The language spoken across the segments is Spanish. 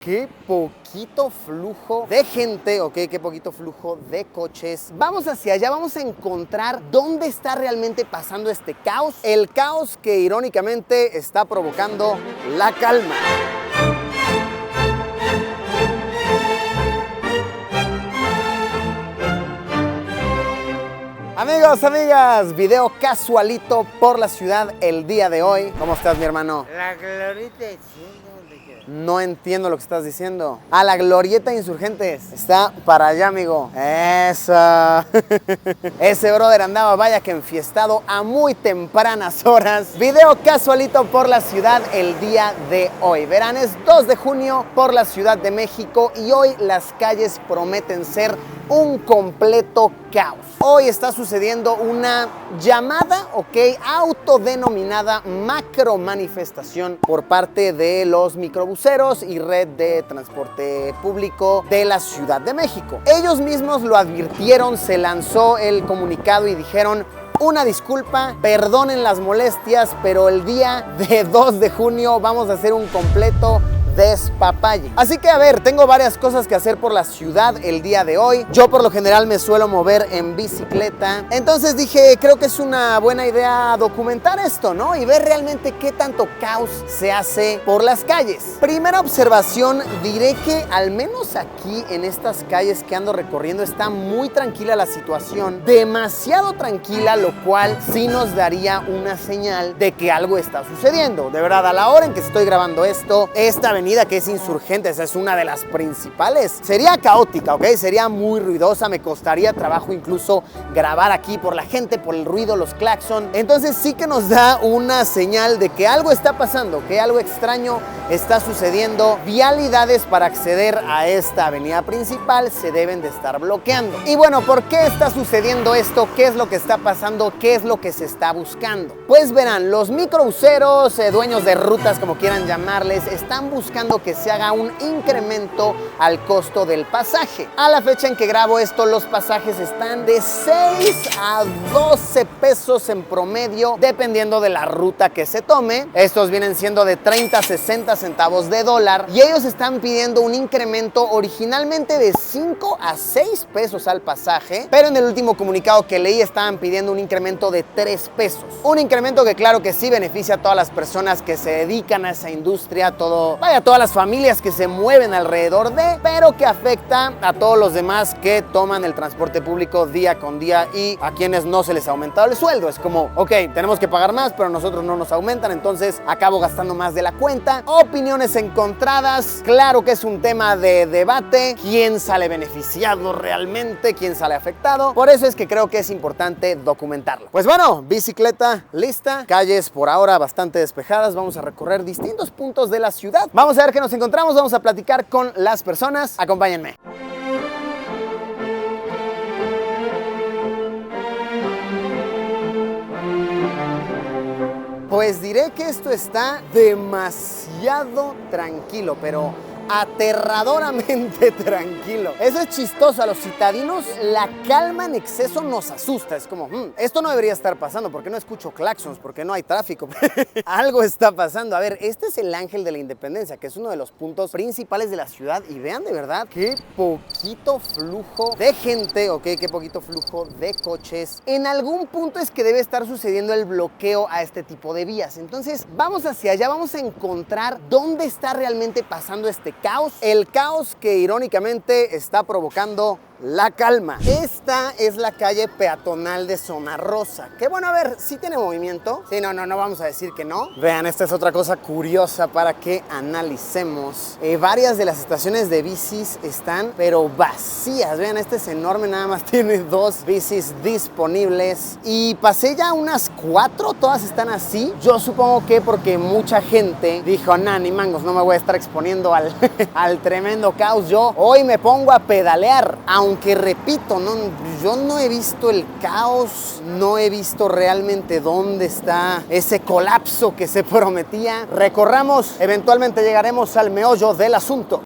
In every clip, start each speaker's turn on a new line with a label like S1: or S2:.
S1: Qué poquito flujo de gente, ok, qué poquito flujo de coches. Vamos hacia allá, vamos a encontrar dónde está realmente pasando este caos. El caos que irónicamente está provocando la calma. Amigos, amigas, video casualito por la ciudad el día de hoy. ¿Cómo estás, mi hermano?
S2: La glorieta de ¿dónde queda?
S1: No entiendo lo que estás diciendo. A la glorieta de Insurgentes. Está para allá, amigo. Eso. Ese brother andaba, vaya que enfiestado a muy tempranas horas. Video casualito por la ciudad el día de hoy. Verán, es 2 de junio por la Ciudad de México y hoy las calles prometen ser un completo caos. Hoy está sucediendo una llamada, autodenominada macro manifestación por parte de los microbuseros y red de transporte público de la Ciudad de México. Ellos mismos lo advirtieron, se lanzó el comunicado y dijeron: una disculpa, perdonen las molestias, pero el día de 2 de junio vamos a hacer un completo despapalle. Así que a ver, tengo varias cosas que hacer por la ciudad el día de hoy. Yo por lo general me suelo mover en bicicleta. Entonces dije, creo que es una buena idea documentar esto, ¿no? Y ver realmente qué tanto caos se hace por las calles. Primera observación, diré que al menos aquí en estas calles que ando recorriendo está muy tranquila la situación. Demasiado tranquila, lo cual sí nos daría una señal de que algo está sucediendo. De verdad, a la hora en que estoy grabando esto, esta avenida que es Insurgentes es una de las principales. Sería caótica, ¿ok? Sería muy ruidosa, me costaría trabajo incluso grabar aquí por la gente, por el ruido, los claxon. Entonces sí que nos da una señal de que algo está pasando, que algo extraño está sucediendo. Vialidades para acceder a esta avenida principal se deben de estar bloqueando. Y bueno, ¿por qué está sucediendo esto? ¿Qué es lo que está pasando? ¿Qué es lo que se está buscando? Pues verán, los microbuseros, dueños de rutas, como quieran llamarles, están buscando que se haga un incremento al costo del pasaje. A la fecha en que grabo esto, los pasajes están de 6 a 12 pesos en promedio, dependiendo de la ruta que se tome. Estos vienen siendo de 30 a 60 centavos de dólar y ellos están pidiendo un incremento originalmente de 5 a 6 pesos al pasaje, pero en el último comunicado que leí estaban pidiendo un incremento de 3 pesos. Un incremento que claro que sí beneficia a todas las personas que se dedican a esa industria, todas las familias que se mueven alrededor de, pero que afecta a todos los demás que toman el transporte público día con día y a quienes no se les ha aumentado el sueldo. Es como, ok, tenemos que pagar más, pero nosotros no nos aumentan, entonces acabo gastando más de la cuenta. Opiniones encontradas, claro que es un tema de debate. ¿Quién sale beneficiado realmente? ¿Quién sale afectado? Por eso es que creo que es importante documentarlo. Pues bueno, bicicleta lista, calles por ahora bastante despejadas, vamos a recorrer distintos puntos de la ciudad. Vamos a ver qué nos encontramos, vamos a platicar con las personas. Acompáñenme. Pues diré que esto está demasiado tranquilo, pero aterradoramente tranquilo. Eso es chistoso. A los citadinos la calma en exceso nos asusta. Es como, esto no debería estar pasando. ¿Por qué no escucho claxons? ¿Por qué no hay tráfico? Algo está pasando. A ver, este es el Ángel de la Independencia, que es uno de los puntos principales de la ciudad. Y vean de verdad qué poquito flujo de gente, qué poquito flujo de coches. En algún punto es que debe estar sucediendo el bloqueo a este tipo de vías. Entonces vamos hacia allá, vamos a encontrar dónde está realmente pasando este caos, el caos que irónicamente está provocando la calma. Esta es la calle peatonal de Zona Rosa, que bueno, a ver, sí tiene movimiento. Sí, no vamos a decir que no. Vean, esta es otra cosa curiosa para que analicemos. Varias de las estaciones de bicis están, pero vacías. Vean, este es enorme, nada más tiene 2 bicis disponibles. Y pasé ya unas 4, todas están así. Yo supongo que porque mucha gente dijo, ni mangos, no me voy a estar exponiendo al tremendo caos. Yo hoy me pongo a pedalear, aunque repito, yo no he visto el caos, no he visto realmente dónde está ese colapso que se prometía. Recorramos, eventualmente llegaremos al meollo del asunto.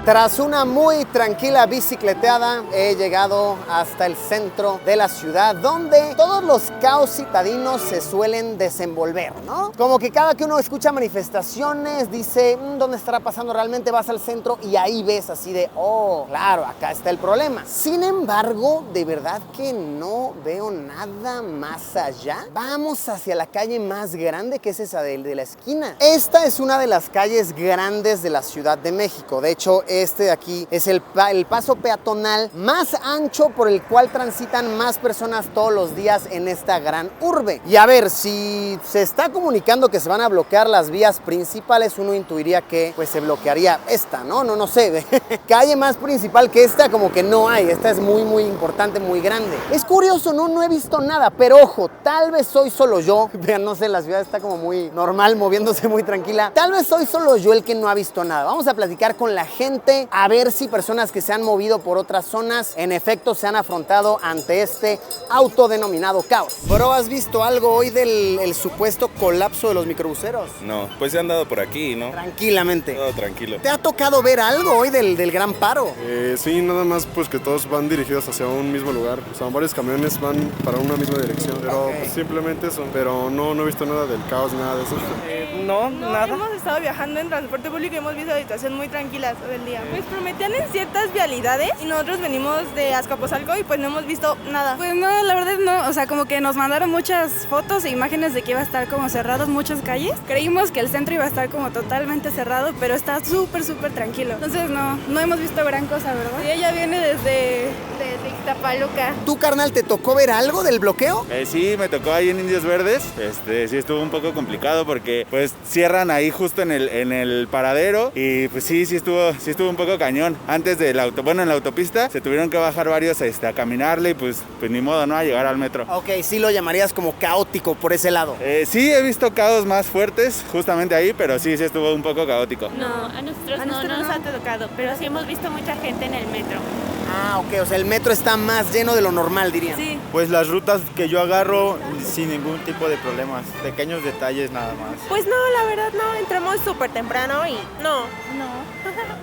S1: Tras una muy tranquila bicicleteada, he llegado hasta el centro de la ciudad, donde todos los caos citadinos se suelen desenvolver, ¿no? Como que cada que uno escucha manifestaciones, dice, ¿dónde estará pasando realmente? Vas al centro y ahí ves así de, oh, claro, acá está el problema. Sin embargo, de verdad que no veo nada más allá. Vamos hacia la calle más grande, que es esa de la esquina. Esta es una de las calles grandes de la Ciudad de México. De hecho, este de aquí es el paso peatonal más ancho por el cual transitan más personas todos los días en esta gran urbe. Y a ver, si se está comunicando que se van a bloquear las vías principales, uno intuiría que pues se bloquearía esta, ¿no? No sé. Calle más principal que esta como que no hay. Esta es muy importante, muy grande. Es curioso, no he visto nada, pero ojo, tal vez soy solo yo. Vean, no sé, la ciudad está como muy normal, moviéndose muy tranquila. Tal vez soy solo yo el que no ha visto nada. Vamos a platicar con la gente, a ver si personas que se han movido por otras zonas, en efecto, se han afrontado ante este autodenominado caos. Bro, ¿has visto algo hoy del supuesto colapso de los microbuseros?
S3: No, pues se han dado por aquí, ¿no?
S1: Tranquilamente.
S3: Todo tranquilo.
S1: ¿Te ha tocado ver algo hoy del gran paro?
S4: Sí, nada más pues que todos van dirigidos hacia un mismo lugar. O sea, varios camiones van para una misma dirección, pero pues, simplemente eso. Pero no he visto nada del caos, nada de eso.
S5: No,
S6: nada. Hemos estado viajando en transporte público y hemos visto la situación muy tranquila todo el día. Pues prometían en ciertas vialidades y nosotros venimos de Azcapotzalco y pues no hemos visto nada.
S5: Pues no, la verdad no, o sea, como que nos mandaron muchas fotos e imágenes de que iba a estar como cerrados muchas calles. Creímos que el centro iba a estar como totalmente cerrado, pero está súper tranquilo. Entonces no hemos visto gran cosa, ¿verdad?
S6: Sí, ella viene desde Ixtapaluca.
S1: ¿Tú, carnal, te tocó ver algo del bloqueo?
S3: Sí, me tocó ahí en Indios Verdes. Sí estuvo un poco complicado porque pues cierran ahí justo en el paradero y pues sí estuvo un poco cañón. Antes del en la autopista se tuvieron que bajar varios a caminarle y pues ni modo, ¿no? A llegar al metro.
S1: Ok, sí lo llamarías como caótico por ese lado.
S3: Sí, he visto caos más fuertes justamente ahí, pero sí estuvo un poco caótico.
S7: No, a nosotros no nos ha tocado, pero sí hemos visto mucha gente en el metro.
S1: Ah, ok, o sea, el metro está más lleno de lo normal, dirían.
S7: Sí.
S8: Pues las rutas que yo agarro sin ningún tipo de problemas, pequeños detalles nada más.
S9: Pues no, la verdad no, entramos súper temprano y no.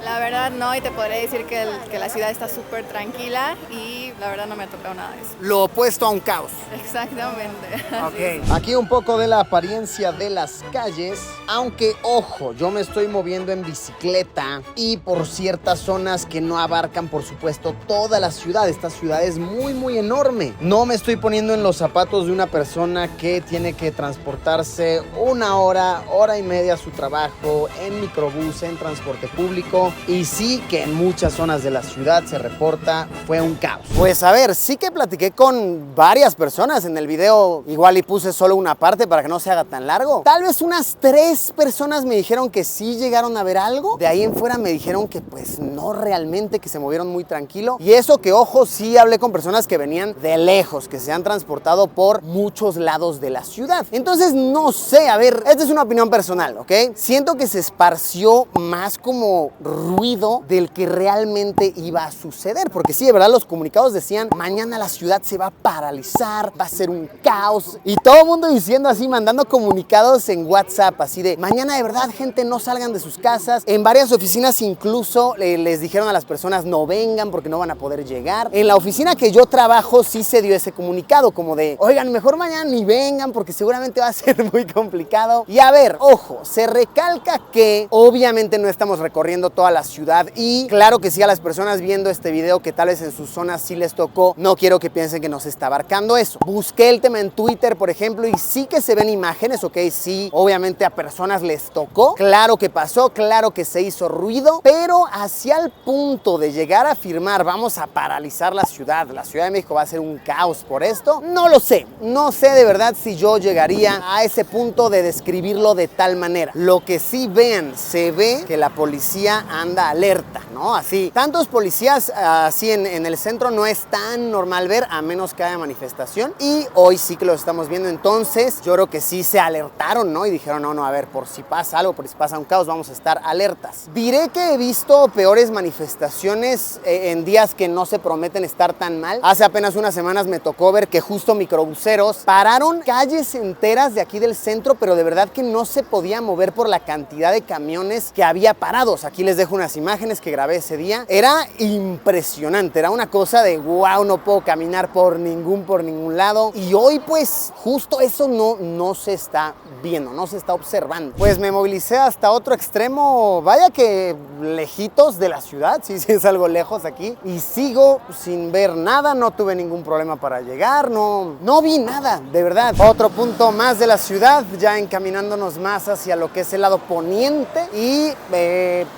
S10: La verdad no, y te podría decir que la ciudad está súper tranquila y la verdad no me ha tocado nada de eso.
S1: Lo opuesto a un caos.
S10: Exactamente.
S1: Ok. Aquí un poco de la apariencia de las calles, aunque ojo, yo me estoy moviendo en bicicleta y por ciertas zonas que no abarcan, por supuesto, toda la ciudad. Esta ciudad es muy enorme. No me estoy poniendo en los zapatos de una persona que tiene que transportarse una hora y media a su trabajo en microbús, en transporte público, y sí que en muchas zonas de la ciudad se reporta fue un caos. Pues a ver, sí que platiqué con varias personas en el video, igual y puse solo una parte para que no se haga tan largo. Tal vez unas 3 personas me dijeron que sí llegaron a ver algo. De ahí en fuera me dijeron que pues no realmente, que se movieron muy tranquilo. Y eso que, ojo, sí hablé con personas que venían de lejos, que se han transportado por muchos lados de la ciudad. Entonces, no sé, a ver, esta es una opinión personal, ¿ok? Siento que se esparció más como ruido del que realmente iba a suceder, porque sí, de verdad, los comunicados decían, mañana la ciudad se va a paralizar, va a ser un caos, y todo el mundo diciendo así, mandando comunicados en WhatsApp, así de, mañana de verdad, gente, no salgan de sus casas. En varias oficinas incluso les dijeron a las personas, no vengan porque no van a poder llegar. En la oficina que yo trabajo sí se dio ese comunicado, como de, oigan, mejor mañana ni vengan porque seguramente va a ser muy complicado. Y a ver, ojo, se recalca que obviamente no estamos recorriendo toda la ciudad, y claro que sí, a las personas viendo este video que tal vez en sus zonas sí les tocó, no quiero que piensen que nos está abarcando eso. Busqué el tema en Twitter, por ejemplo, y sí que se ven imágenes, ok, sí, obviamente a personas les tocó, claro que pasó, claro que se hizo ruido, pero hacia el punto de llegar a afirmar, vamos a paralizar la Ciudad de México va a ser un caos por esto, no lo sé, no sé de verdad si yo llegaría a ese punto de describirlo de tal manera. Lo que sí, vean, se ve que la policía anda alerta, ¿no? Así, tantos policías así en el centro no es es tan normal ver a menos que haya manifestación. Y hoy sí que lo estamos viendo, entonces yo creo que sí se alertaron, ¿no? Y dijeron, no, a ver, por si pasa algo, por si pasa un caos, vamos a estar alertas. Diré que he visto peores manifestaciones en días que no se prometen estar tan mal. Hace apenas unas semanas me tocó ver que justo microbuseros pararon calles enteras de aquí del centro, pero de verdad que no se podía mover por la cantidad de camiones que había parados. Aquí les dejo unas imágenes que grabé ese día. Era impresionante, era una cosa de wow, no puedo caminar por ningún lado. Y hoy pues justo eso no se está viendo, no se está observando. Pues me movilicé hasta otro extremo, vaya que lejitos de la ciudad, sí es algo lejos aquí, y sigo sin ver nada, no tuve ningún problema para llegar, no vi nada, de verdad. Otro punto más de la ciudad, ya encaminándonos más hacia lo que es el lado poniente, y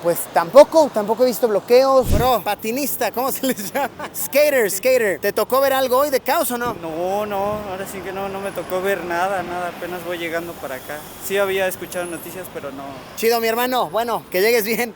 S1: pues tampoco he visto bloqueos. Bro, patinista, ¿cómo se les llama? Skater, ¿te tocó ver algo hoy de caos o no?
S11: No, ahora sí que no me tocó ver nada, apenas voy llegando para acá. Sí había escuchado noticias, pero no.
S1: Chido, mi hermano, bueno, que llegues bien.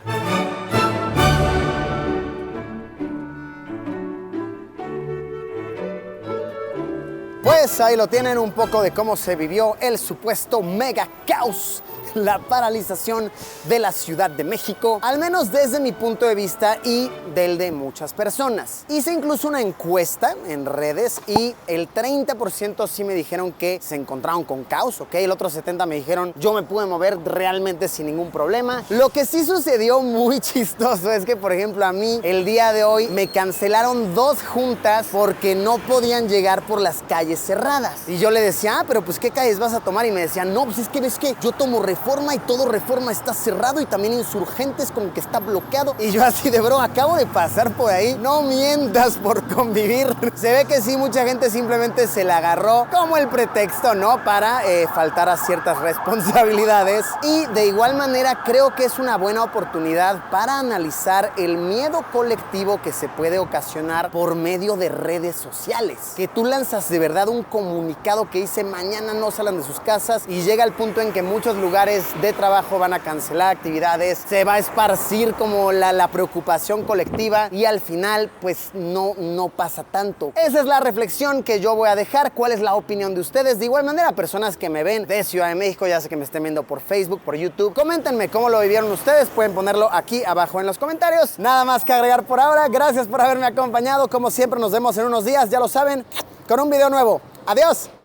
S1: Pues ahí lo tienen, un poco de cómo se vivió el supuesto mega caos, la paralización de la Ciudad de México, al menos desde mi punto de vista y del de muchas personas. Hice incluso una encuesta en redes y el 30% sí me dijeron que se encontraron con caos, ¿ok? El otro 70% me dijeron yo me pude mover realmente sin ningún problema. Lo que sí sucedió muy chistoso es que, por ejemplo, a mí el día de hoy me cancelaron 2 juntas porque no podían llegar por las calles cerradas. Y yo le decía, pero pues ¿qué calles vas a tomar? Y me decían, no, pues es que ves que yo tomo Reforma y todo Reforma está cerrado y también Insurgentes como que está bloqueado. Y yo así de bro, acabo de pasar por ahí, no mientas por convivir. Se ve que sí, mucha gente simplemente se la agarró como el pretexto, ¿no? Para faltar a ciertas responsabilidades. Y de igual manera creo que es una buena oportunidad para analizar el miedo colectivo que se puede ocasionar por medio de redes sociales. Que tú lanzas de verdad un comunicado que dice mañana no salgan de sus casas y llega al punto en que muchos lugares de trabajo van a cancelar actividades, se va a esparcir como la preocupación colectiva y al final pues no pasa tanto. Esa es la reflexión que yo voy a dejar. ¿Cuál es la opinión de ustedes? De igual manera, personas que me ven de Ciudad de México, ya sé que me estén viendo por Facebook, por YouTube, coméntenme cómo lo vivieron ustedes, pueden ponerlo aquí abajo en los comentarios. Nada más que agregar por ahora, gracias por haberme acompañado, como siempre nos vemos en unos días, ya lo saben, con un video nuevo. Adiós.